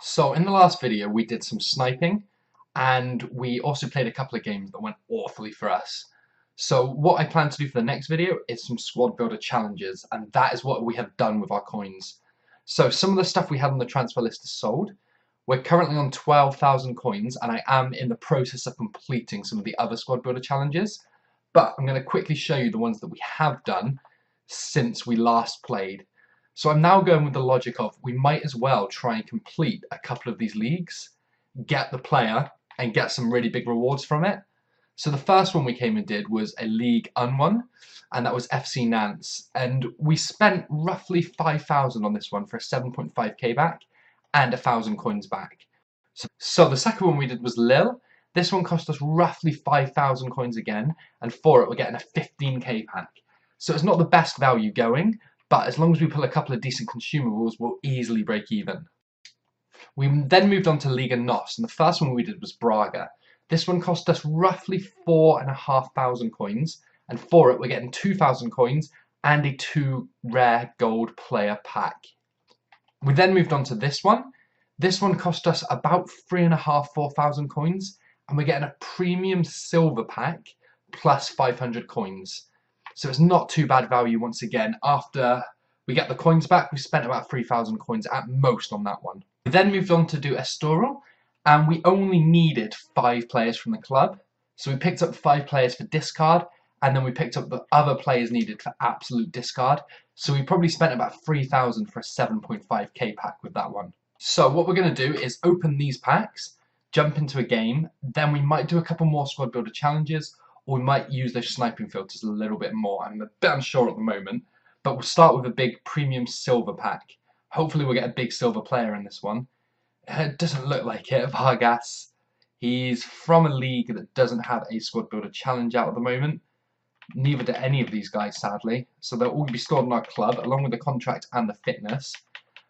So in the last video we did some sniping and we also played a couple of games that went awfully for us. So what I plan to do for the next video is some squad builder challenges, and that is what we have done with our coins. So some of the stuff we had on the transfer list is sold. We're currently on 12,000 coins and I am in the process of completing some of the other squad builder challenges, but I'm going to quickly show you the ones that we have done since we last played. So I'm now going with the logic of we might as well try and complete a couple of these leagues, get the player, and get some really big rewards from it. So the first one we came and did was a League One, and that was FC Nantes. And we spent roughly 5,000 on this one for a 7.5k back and 1,000 coins back. So the second one we did was Lille. This one cost us roughly 5,000 coins again, and for it we're getting a 15k pack. So it's not the best value going, but as long as we pull a couple of decent consumables, we'll easily break even. We then moved on to Liga NOS, and the first one we did was Braga. This one cost us roughly 4,500 coins, and for it we're getting 2,000 coins and a 2 rare gold player pack. We then moved on to this one. This one cost us about 3,500–4,000 coins, and we're getting a premium silver pack plus 500 coins. So it's not too bad value once again. After we get the coins back, we spent about 3,000 coins at most on that one. We then moved on to do Estoril, and we only needed 5 players from the club. So we picked up 5 players for discard, and then we picked up the other players needed for absolute discard. So we probably spent about 3,000 for a 7.5k pack with that one. So what we're going to do is open these packs, jump into a game, then we might do a couple more squad builder challenges, or we might use those sniping filters a little bit more. I'm a bit unsure at the moment, but we'll start with a big premium silver pack. Hopefully we'll get a big silver player in this one. It doesn't look like it. Vargas. He's from a league that doesn't have a squad builder challenge out at the moment. Neither do any of these guys, sadly. So they'll all be stored in our club, along with the contract and the fitness.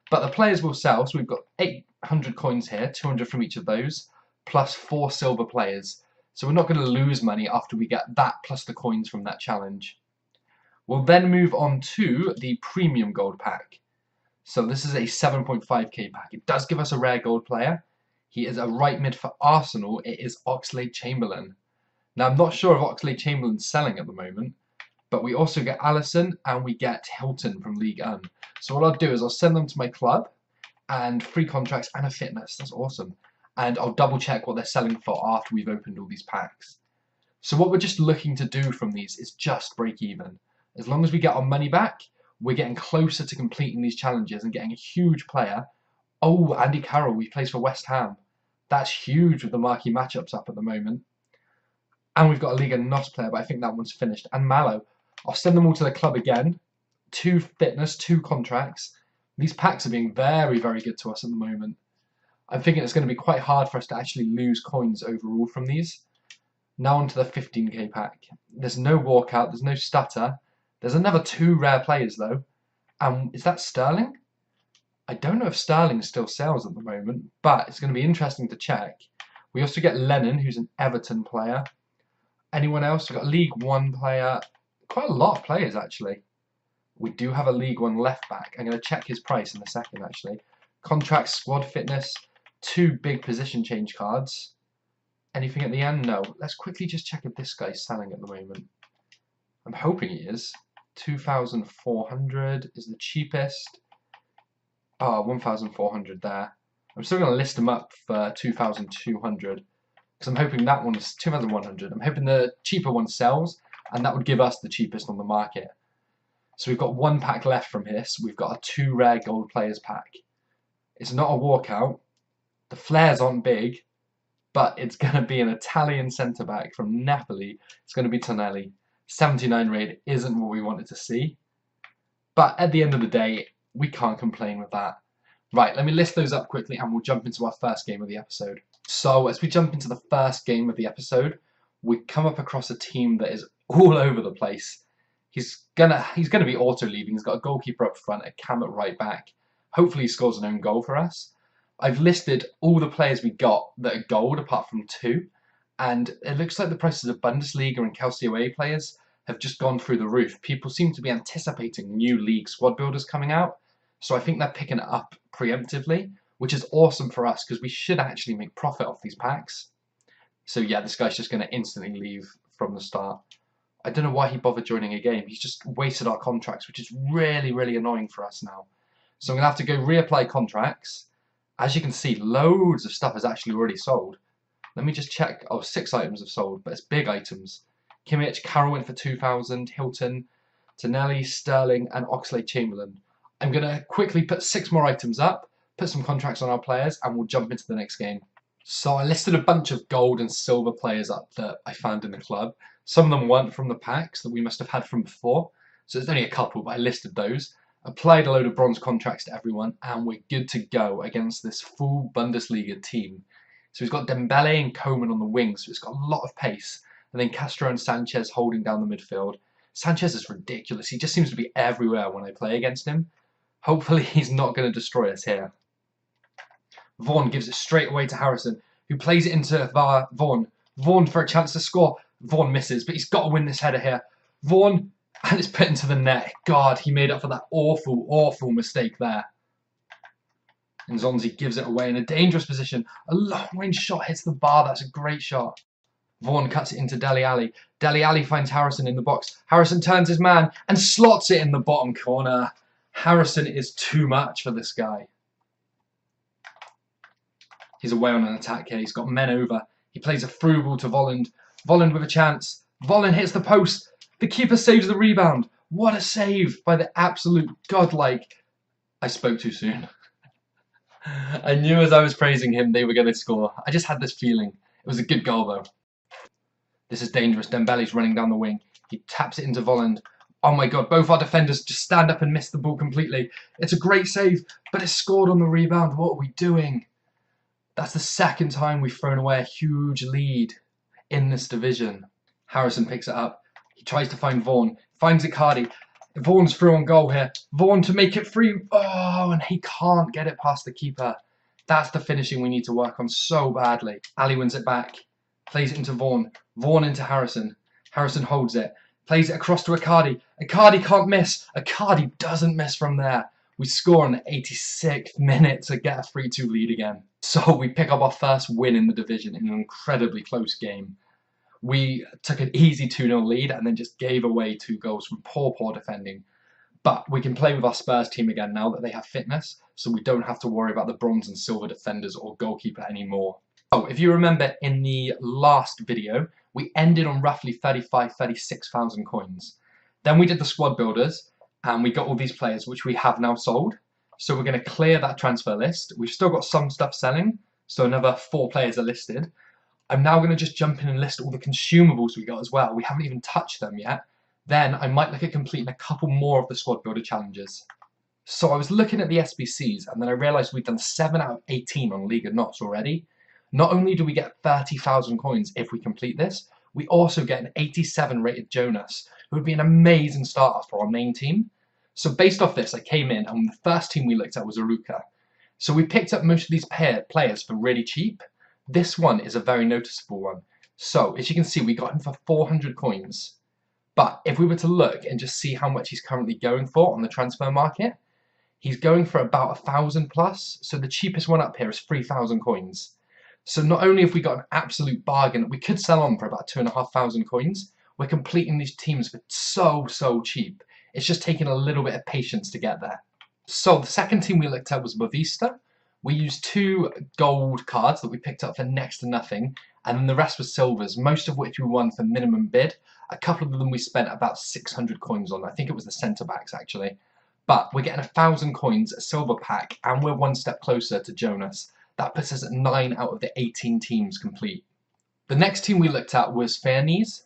But the players will sell, so we've got 800 coins here, 200 from each of those, plus 4 silver players. So we're not going to lose money after we get that plus the coins from that challenge. We'll then move on to the premium gold pack. So this is a 7.5k pack. It does give us a rare gold player. He is a right mid for Arsenal. It is Oxlade-Chamberlain. Now I'm not sure if Oxlade-Chamberlain's selling at the moment, but we also get Alisson and we get Hilton from Ligue 1. So what I'll do is I'll send them to my club and free contracts and a fitness. That's awesome. And I'll double check what they're selling for after we've opened all these packs. So what we're just looking to do from these is just break even. As long as we get our money back, we're getting closer to completing these challenges and getting a huge player. Oh, Andy Carroll, he plays for West Ham. That's huge with the marquee matchups up at the moment. And we've got a Liga NOS player, but I think that one's finished. And Mallow. I'll send them all to the club again. 2 fitness, 2 contracts. These packs are being very, very good to us at the moment. I'm thinking it's going to be quite hard for us to actually lose coins overall from these. Now onto the 15k pack. There's no walkout, there's no stutter. There's another 2 rare players though. Is that Sterling? I don't know if Sterling still sells at the moment, but it's going to be interesting to check. We also get Lennon, who's an Everton player. Anyone else? We've got a League 1 player. Quite a lot of players actually. We do have a League 1 left back. I'm going to check his price in a second actually. Contract, squad fitness, 2 big position change cards. Anything at the end? No. Let's quickly just check if this guy's selling at the moment. I'm hoping he is. 2,400 is the cheapest. Oh, 1,400 there. I'm still going to list them up for 2,200 because I'm hoping that one's 2,100. I'm hoping the cheaper one sells, and that would give us the cheapest on the market. So we've got 1 pack left from this. We've got a 2 rare gold players pack. It's not a walkout. The flares aren't big, but it's going to be an Italian centre-back from Napoli. It's going to be Tonelli. 79 raid isn't what we wanted to see. But at the end of the day, we can't complain with that. Right, let me list those up quickly and we'll jump into our first game of the episode. So as we jump into the first game of the episode, we come up across a team that is all over the place. He's gonna be auto-leaving. He's got a goalkeeper up front, a cam at right back. Hopefully he scores an own goal for us. I've listed all the players we got that are gold apart from 2. And it looks like the prices of Bundesliga and Calcio players have just gone through the roof. People seem to be anticipating new league squad builders coming out. So I think they're picking it up preemptively, which is awesome for us because we should actually make profit off these packs. So yeah, this guy's just going to instantly leave from the start. I don't know why he bothered joining a game. He's just wasted our contracts, which is really, really annoying for us now. So I'm going to have to go reapply contracts. As you can see, loads of stuff is actually already sold. Let me just check. Oh, 6 items have sold, but it's big items. Kimmich, Carroll went for 2,000, Hilton, Tonelli, Sterling, and Oxlade-Chamberlain. I'm going to quickly put 6 more items up, put some contracts on our players, and we'll jump into the next game. So I listed a bunch of gold and silver players up that I found in the club. Some of them weren't from the packs that we must have had from before. So there's only a couple, but I listed those. Applied a load of bronze contracts to everyone, and we're good to go against this full Bundesliga team. So we've got Dembele and Coman on the wings, so it's got a lot of pace. And then Castro and Sanchez holding down the midfield. Sanchez is ridiculous. He just seems to be everywhere when I play against him. Hopefully he's not going to destroy us here. Vaughan gives it straight away to Harrison, who plays it into Vaughan. Vaughan for a chance to score. Vaughan misses, but he's got to win this header here. Vaughan, and it's put into the net. God, he made up for that awful, awful mistake there. And Zonzi gives it away in a dangerous position. A long-range shot hits the bar. That's a great shot. Vaughan cuts it into Dele Alli. Dele Alli finds Harrison in the box. Harrison turns his man and slots it in the bottom corner. Harrison is too much for this guy. He's away on an attack here. He's got men over. He plays a through ball to Volland. Volland with a chance. Volland hits the post. The keeper saves the rebound. What a save by the absolute godlike. I spoke too soon. I knew as I was praising him they were going to score. I just had this feeling. It was a good goal though. This is dangerous. Dembele's running down the wing. He taps it into Volland. Oh my god, both our defenders just stand up and miss the ball completely. It's a great save, but it's scored on the rebound. What are we doing? That's the second time we've thrown away a huge lead in this division. Harrison picks it up. He tries to find Vaughan. Finds Icardi. Vaughan's through on goal here. Vaughan to make it free. Oh, and he can't get it past the keeper. That's the finishing we need to work on so badly. Ali wins it back. Plays it into Vaughan. Vaughan into Harrison. Harrison holds it. Plays it across to Icardi. Icardi can't miss. Icardi doesn't miss from there. We score in the 86th minute to get a 3-2 lead again. So we pick up our first win in the division in an incredibly close game. We took an easy 2-0 lead and then just gave away 2 goals from poor defending. But we can play with our Spurs team again now that they have fitness, so we don't have to worry about the bronze and silver defenders or goalkeeper anymore. Oh, if you remember in the last video, we ended on roughly 36,000 coins. Then we did the squad builders, and we got all these players, which we have now sold. So we're going to clear that transfer list. We've still got some stuff selling, so another 4 players are listed. I'm now going to just jump in and list all the consumables we got as well. We haven't even touched them yet. Then I might look at completing a couple more of the squad builder challenges. So I was looking at the SBCs, and then I realised we've done 7 out of 18 on Liga NOS already. Not only do we get 30,000 coins if we complete this, we also get an 87 rated Jonas, who would be an amazing starter for our main team. So based off this, I came in, and the first team we looked at was Aruka. So we picked up most of these players for really cheap. This one is a very noticeable one. So as you can see, we got him for 400 coins. But if we were to look and just see how much he's currently going for on the transfer market, he's going for about 1,000 plus. So the cheapest one up here is 3,000 coins. So not only have we got an absolute bargain that we could sell on for about 2,500 coins, we're completing these teams for so cheap. It's just taking a little bit of patience to get there. So the second team we looked at was Boavista. We used 2 gold cards that we picked up for next to nothing, and then the rest was silvers, most of which we won for minimum bid. A couple of them we spent about 600 coins on. I think it was the centre backs actually. But we're getting 1,000 coins, a silver pack, and we're 1 step closer to Jonas. That puts us at 9 out of the 18 teams complete. The next team we looked at was Fairnies.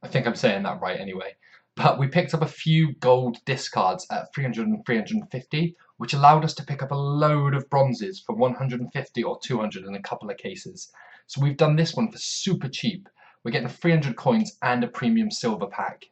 I think I'm saying that right anyway. But we picked up a few gold discards at 300 and 350, which allowed us to pick up a load of bronzes for 150 or 200 in a couple of cases. So we've done this one for super cheap. We're getting 300 coins and a premium silver pack.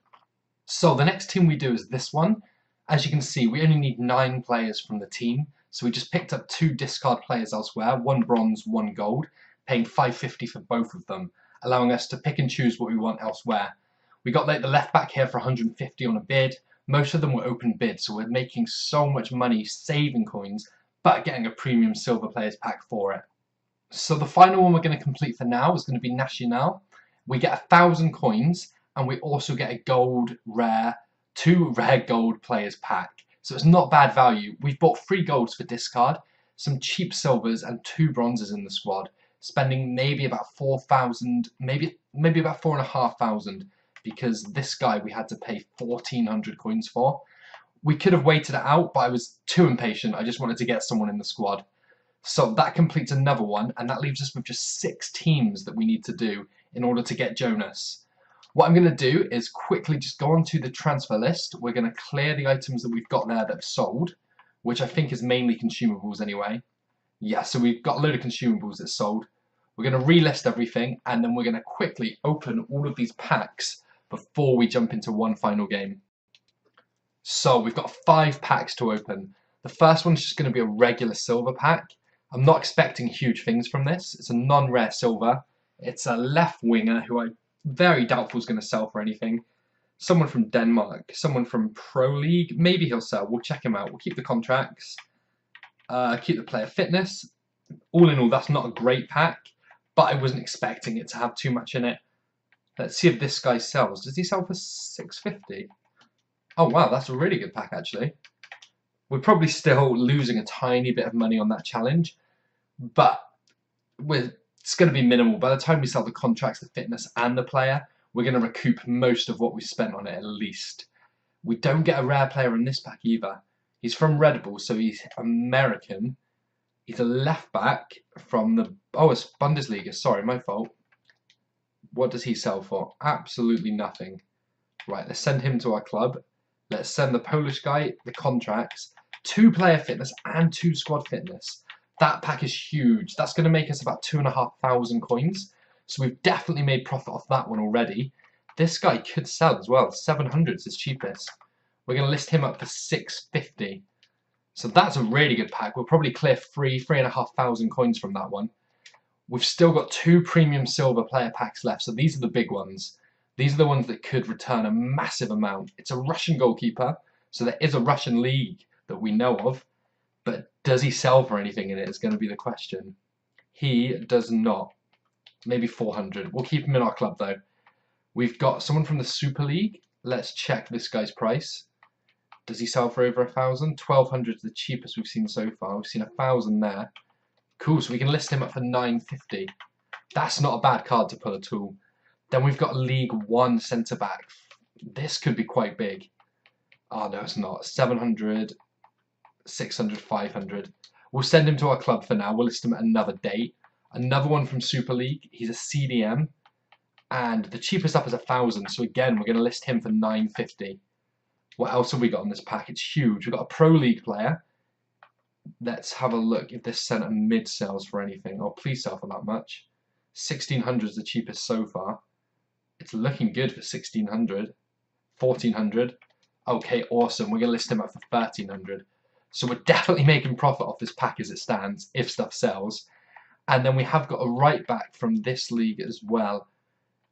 So the next team we do is this one. As you can see, we only need 9 players from the team. So we just picked up 2 discard players elsewhere, 1 bronze, 1 gold, paying 550 for both of them, allowing us to pick and choose what we want elsewhere. We got like the left back here for 150 on a bid. Most of them were open bids, so we're making so much money saving coins, but getting a premium silver players pack for it. So the final one we're going to complete for now is going to be Nacional. We get 1,000 coins, and we also get a gold rare, 2 rare gold players pack. So it's not bad value. We've bought 3 golds for discard, some cheap silvers, and 2 bronzes in the squad, spending maybe about 4,000, maybe about 4,500, because this guy we had to pay 1,400 coins for. We could have waited it out, but I was too impatient. I just wanted to get someone in the squad. So that completes another one, and that leaves us with just 6 teams that we need to do in order to get Jonas. What I'm going to do is quickly just go onto the transfer list. We're going to clear the items that we've got there that have sold, which I think is mainly consumables anyway. Yeah, so we've got a load of consumables that sold. We're going to relist everything, and then we're going to quickly open all of these packs before we jump into one final game. So we've got 5 packs to open. The first one's just going to be a regular silver pack. I'm not expecting huge things from this. It's a non-rare silver. It's a left winger who I'm very doubtful is going to sell for anything. Someone from Denmark, someone from Pro League. Maybe he'll sell. We'll check him out. We'll keep the contracts, keep the player fitness. All in all, that's not a great pack, but I wasn't expecting it to have too much in it. Let's see if this guy sells. Does he sell for 650? Oh wow, that's a really good pack actually. We're probably still losing a tiny bit of money on that challenge, but it's going to be minimal. By the time we sell the contracts, the fitness, and the player, we're going to recoup most of what we spent on it at least. We don't get a rare player in this pack either. He's from Red Bull, so he's American. He's a left back from the... Oh, it's Bundesliga. Sorry, my fault. What does he sell for? Absolutely nothing. Right, let's send him to our club. Let's send the Polish guy the contracts, 2 player fitness and 2 squad fitness. That pack is huge. That's going to make us about 2,500 coins. So we've definitely made profit off that one already. This guy could sell as well. 700 is his cheapest. We're going to list him up for 650. So that's a really good pack. We'll probably clear 3,500 coins from that one. We've still got 2 premium silver player packs left. So these are the big ones. These are the ones that could return a massive amount. It's a Russian goalkeeper. So there is a Russian league that we know of. But does he sell for anything in it is going to be the question. He does not. Maybe 400. We'll keep him in our club though. We've got someone from the Super League. Let's check this guy's price. Does he sell for over 1,000? 1,200 is the cheapest we've seen so far. We've seen 1,000 there. Cool, so we can list him up for 950. That's not a bad card to pull at all. Then we've got League 1 centre-back. This could be quite big. Oh, no, it's not. 700, 600, 500. We'll send him to our club for now. We'll list him at another date. Another one from Super League. He's a CDM. And the cheapest up is 1,000. So again, we're going to list him for 950. What else have we got on this pack? It's huge. We've got a Pro League player. Let's have a look if this centre mid sells for anything. Oh, please sell for that much. 1,600 is the cheapest so far. It's looking good for 1,600. 1,400. Okay, awesome. We're going to list him up for 1,300. So we're definitely making profit off this pack as it stands, if stuff sells. And then we have got a right back from this league as well.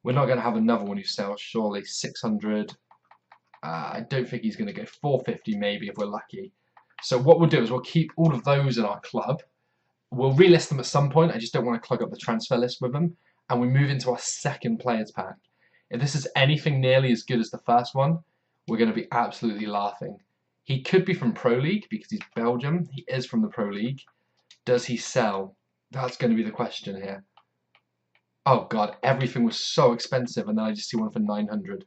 We're not going to have another one who sells, surely. 600. I don't think he's going to go 450 maybe if we're lucky. So what we'll do is we'll keep all of those in our club. We'll relist them at some point. I just don't want to clog up the transfer list with them. And we move into our second players pack. If this is anything nearly as good as the first one, we're going to be absolutely laughing. He could be from Pro League because he's Belgium. He is from the Pro League. Does he sell? That's going to be the question here. Oh god, everything was so expensive and then I just see one for 900.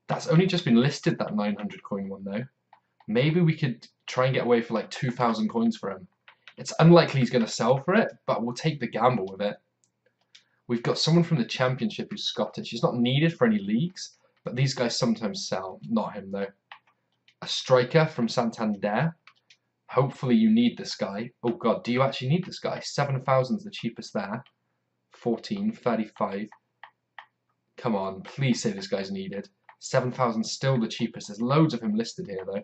That's only just been listed, that 900 coin one though. Maybe we could try and get away for like 2,000 coins for him. It's unlikely he's going to sell for it, but we'll take the gamble with it. We've got someone from the Championship who's Scottish. He's not needed for any leagues, but these guys sometimes sell. Not him though. A striker from Santander. Hopefully you need this guy. Oh god, do you actually need this guy? 7,000 is the cheapest there. 14, 35. Come on, please say this guy's needed. 7,000 still the cheapest. There's loads of him listed here though.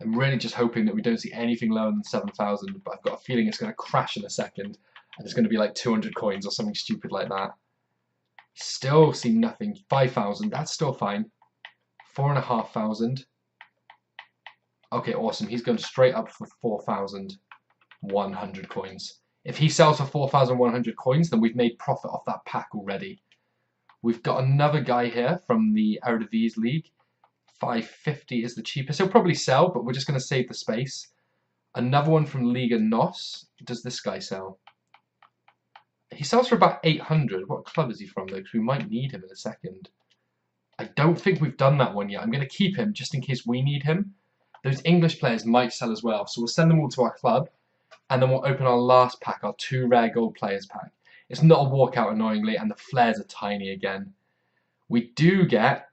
I'm really just hoping that we don't see anything lower than 7,000, but I've got a feeling it's going to crash in a second, and it's going to be like 200 coins or something stupid like that. Still see nothing. 5,000, that's still fine. 4,500. Okay, awesome. He's going straight up for 4,100 coins. If he sells for 4,100 coins, then we've made profit off that pack already. We've got another guy here from the Eredivisie League. 550 is the cheapest. He'll probably sell, but we're just going to save the space. Another one from Liga NOS. Does this guy sell? He sells for about 800. What club is he from, though? Because we might need him in a second. I don't think we've done that one yet. I'm going to keep him just in case we need him. Those English players might sell as well. So we'll send them all to our club. And then we'll open our last pack, our 2 rare gold players pack. It's not a walkout, annoyingly, and the flares are tiny again. We do get...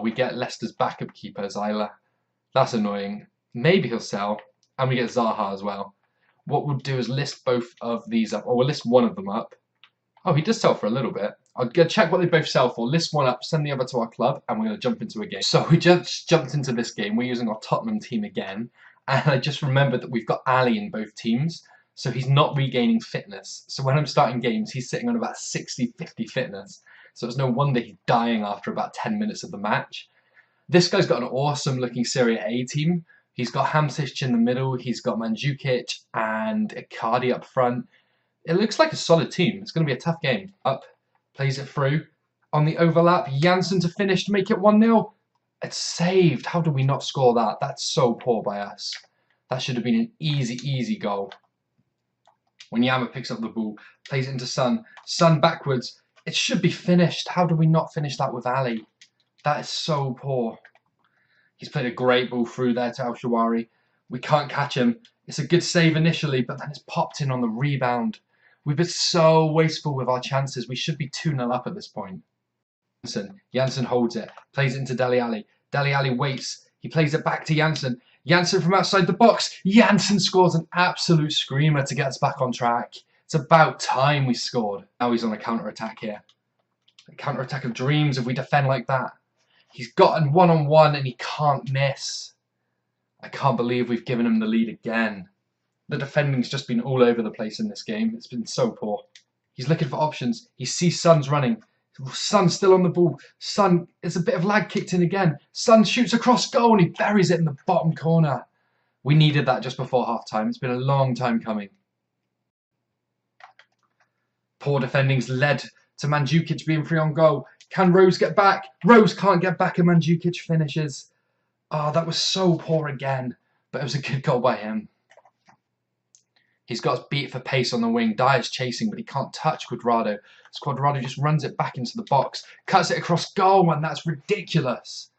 we get Leicester's backup keeper, Zyla. That's annoying. Maybe he'll sell. And we get Zaha as well. What we'll do is list both of these up. Or we'll list one of them up. Oh, he does sell for a little bit. I'll go check what they both sell for, list one up, send the other to our club, and we're going to jump into a game. So we just jumped into this game. We're using our Tottenham team again. And I just remembered that we've got Ali in both teams. So he's not regaining fitness. So when I'm starting games, he's sitting on about 60-50 fitness. So it's no wonder he's dying after about 10 minutes of the match. This guy's got an awesome looking Serie A team. He's got Hamsich in the middle. He's got Mandzukic and Icardi up front. It looks like a solid team. It's going to be a tough game. Up, plays it through. On the overlap, Janssen to finish to make it 1-0. It's saved. How did we not score that? That's so poor by us. That should have been an easy, easy goal. When Yama picks up the ball, plays it into Son. Son backwards. It should be finished. How do we not finish that with Ali? That is so poor. He's played a great ball through there to El-Shaarawy. We can't catch him. It's a good save initially, but then it's popped in on the rebound. We've been so wasteful with our chances. We should be 2-0 up at this point. Janssen holds it, plays it into Dele Alli. Dele Alli waits. He plays it back to Janssen. Janssen from outside the box. Janssen scores an absolute screamer to get us back on track. It's about time we scored. Now he's on a counter-attack here. A counter-attack of dreams if we defend like that. He's got a one-on-one and he can't miss. I can't believe we've given him the lead again. The defending's just been all over the place in this game. It's been so poor. He's looking for options. He sees Son's running. Son's still on the ball. Son, it's a bit of lag kicked in again. Son shoots across goal and he buries it in the bottom corner. We needed that just before half-time. It's been a long time coming. Poor defending's led to Mandzukic being free on goal. Can Rose get back? Rose can't get back and Mandzukic finishes. Oh, that was so poor again. But it was a good goal by him. He's got us beat for pace on the wing. Dyer's chasing, but he can't touch Cuadrado. Cuadrado just runs it back into the box. Cuts it across goal, and that's ridiculous.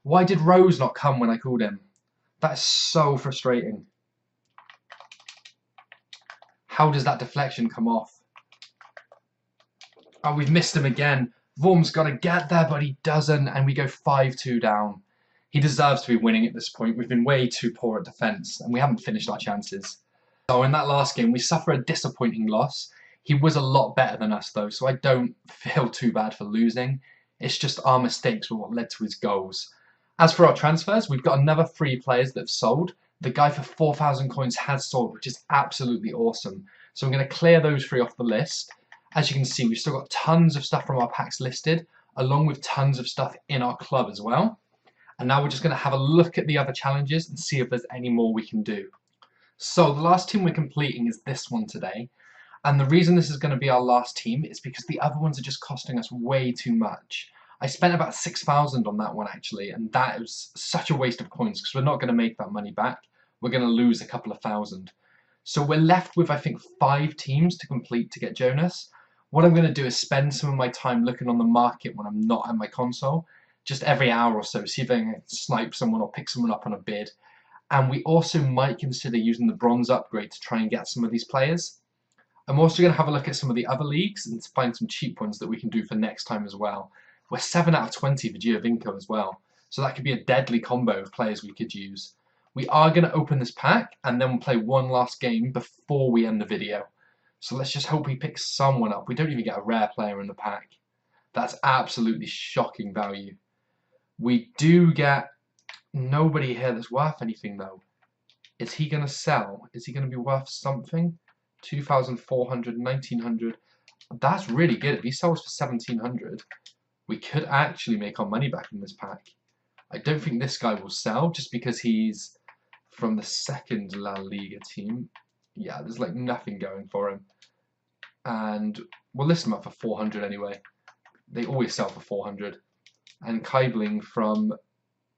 Why did Rose not come when I called him? That's so frustrating. How does that deflection come off? Oh, we've missed him again. Vorm's got to get there, but he doesn't, and we go 5-2 down. He deserves to be winning at this point. We've been way too poor at defence, and we haven't finished our chances. So in that last game, we suffer a disappointing loss. He was a lot better than us, though, so I don't feel too bad for losing. It's just our mistakes were what led to his goals. As for our transfers, we've got another 3 players that have sold. The guy for 4,000 coins has sold, which is absolutely awesome. So I'm going to clear those 3 off the list. As you can see, we've still got tons of stuff from our packs listed, along with tons of stuff in our club as well. And now we're just going to have a look at the other challenges and see if there's any more we can do. So the last team we're completing is this one today. And the reason this is going to be our last team is because the other ones are just costing us way too much. I spent about 6,000 on that one actually, and that was such a waste of coins because we're not going to make that money back. We're going to lose a couple of thousand. So we're left with, I think, 5 teams to complete to get Jonas. What I'm going to do is spend some of my time looking on the market when I'm not at my console, just every hour or so, see if I can snipe someone or pick someone up on a bid. And we also might consider using the bronze upgrade to try and get some of these players. I'm also going to have a look at some of the other leagues and find some cheap ones that we can do for next time as well. We're 7 out of 20 for Giovinco as well. So that could be a deadly combo of players we could use. We are going to open this pack and then we'll play one last game before we end the video. So let's just hope we pick someone up. We don't even get a rare player in the pack. That's absolutely shocking value. We do get nobody here that's worth anything though. Is he going to sell? Is he going to be worth something? 2,400, 1,900. That's really good. If he sells for 1,700, we could actually make our money back in this pack. I don't think this guy will sell just because he's from the second La Liga team. Yeah, there's like nothing going for him. And we'll list him up for 400 anyway. They always sell for 400. And Keibling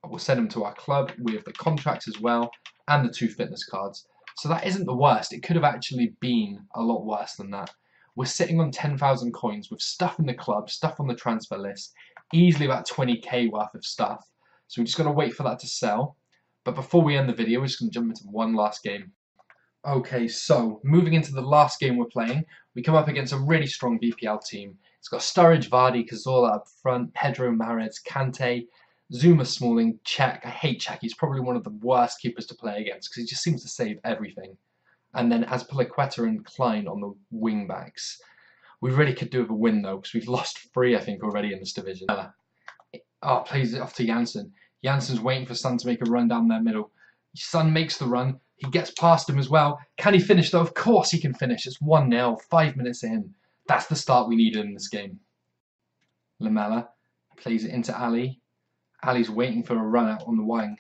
we'll send him to our club with the contracts as well and the 2 fitness cards. So that isn't the worst. It could have actually been a lot worse than that. We're sitting on 10,000 coins with stuff in the club, stuff on the transfer list, easily about 20k worth of stuff. So we're just going to wait for that to sell. But before we end the video, we're just going to jump into one last game. Okay, so moving into the last game we're playing, we come up against a really strong BPL team. It's got Sturridge, Vardy, Cazorla up front, Pedro, Mahrez, Kante, Zuma, Smalling, Cech. I hate Cech. He's probably one of the worst keepers to play against because he just seems to save everything. And then Azpilicueta and Klein on the wing backs. We really could do with a win though because we've lost 3 I think already in this division. Plays it off to Janssen. Janssen's waiting for Son to make a run down their middle. Son makes the run. He gets past him as well. Can he finish though? Of course he can finish. It's 1-0, 5 minutes in. That's the start we needed in this game. Lamela plays it into Ali. Ali's waiting for a run out on the wing.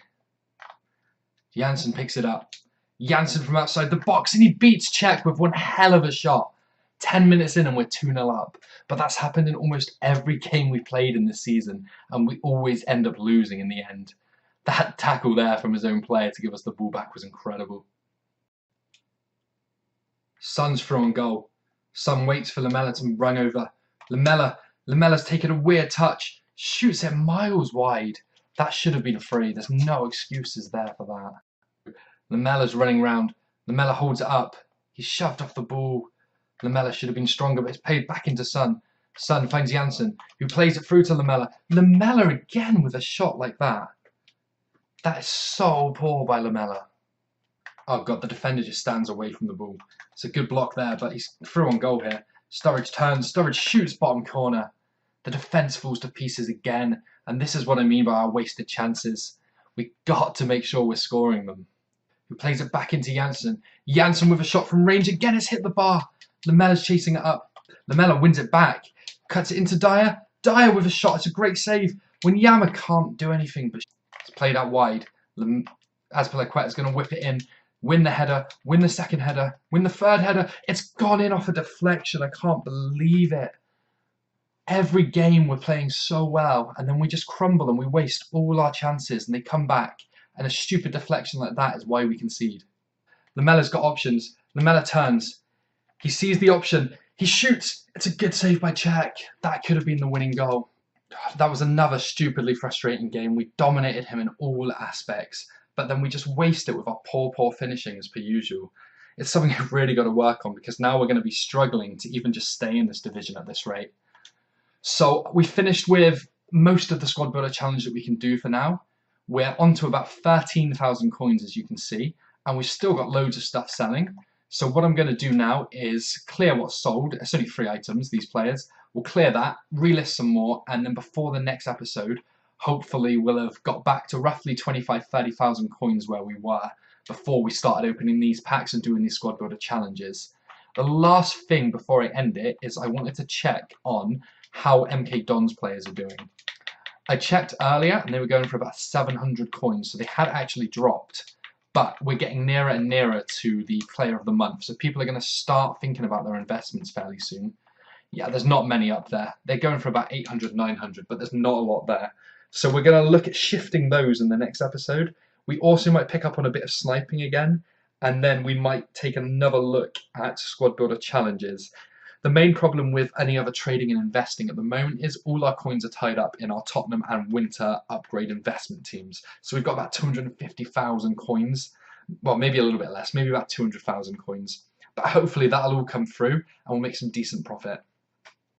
Janssen picks it up. Janssen from outside the box and he beats Cech with one hell of a shot. 10 minutes in and we're 2-0 up. But that's happened in almost every game we played in this season and we always end up losing in the end. That tackle there from his own player to give us the ball back was incredible. Son's throw and goal. Son waits for Lamela to run over. Lamela's taken a weird touch. Shoots it miles wide. That should have been a free. There's no excuses there for that. Lamela's running round. Lamela holds it up. He's shoved off the ball. Lamela should have been stronger, but it's played back into Son. Son finds Janssen, who plays it through to Lamela. Lamela again with a shot like that. That is so poor by Lamela. Oh god, the defender just stands away from the ball. It's a good block there, but he's through on goal here. Sturridge turns, Sturridge shoots bottom corner. The defence falls to pieces again, and this is what I mean by our wasted chances. We got to make sure we're scoring them. Who plays it back into Janssen. Janssen with a shot from range, again has hit the bar. Lamela's chasing it up. Lamela wins it back. Cuts it into Dyer. Dyer with a shot, it's a great save. When Yama can't do anything but it's played out wide. Azpilicueta is going to whip it in, win the header, win the second header, win the third header. It's gone in off a deflection. I can't believe it. Every game we're playing so well, and then we just crumble and we waste all our chances, and they come back. And a stupid deflection like that is why we concede. Lamela's got options. Lamela turns. He sees the option. He shoots. It's a good save by Cech. That could have been the winning goal. That was another stupidly frustrating game. We dominated him in all aspects, but then we just waste it with our poor finishing as per usual. It's something we've really got to work on because now we're going to be struggling to even just stay in this division at this rate. So we finished with most of the squad builder challenge that we can do for now. We're on to about 13,000 coins, as you can see, and we've still got loads of stuff selling. So what I'm going to do now is clear what's sold. It's only 3 items, these players. We'll clear that, relist some more, and then before the next episode, hopefully we'll have got back to roughly 25,000-30,000 coins where we were before we started opening these packs and doing these squad builder challenges. The last thing before I end it is I wanted to check on how MK Dons players are doing. I checked earlier and they were going for about 700 coins, so they had actually dropped. But we're getting nearer and nearer to the player of the month, so people are going to start thinking about their investments fairly soon. Yeah, there's not many up there. They're going for about 800, 900, but there's not a lot there. So we're going to look at shifting those in the next episode. We also might pick up on a bit of sniping again, and then we might take another look at squad builder challenges. The main problem with any other trading and investing at the moment is all our coins are tied up in our Tottenham and Winter upgrade investment teams. So we've got about 250,000 coins. Well, maybe a little bit less, maybe about 200,000 coins. But hopefully that'll all come through and we'll make some decent profit.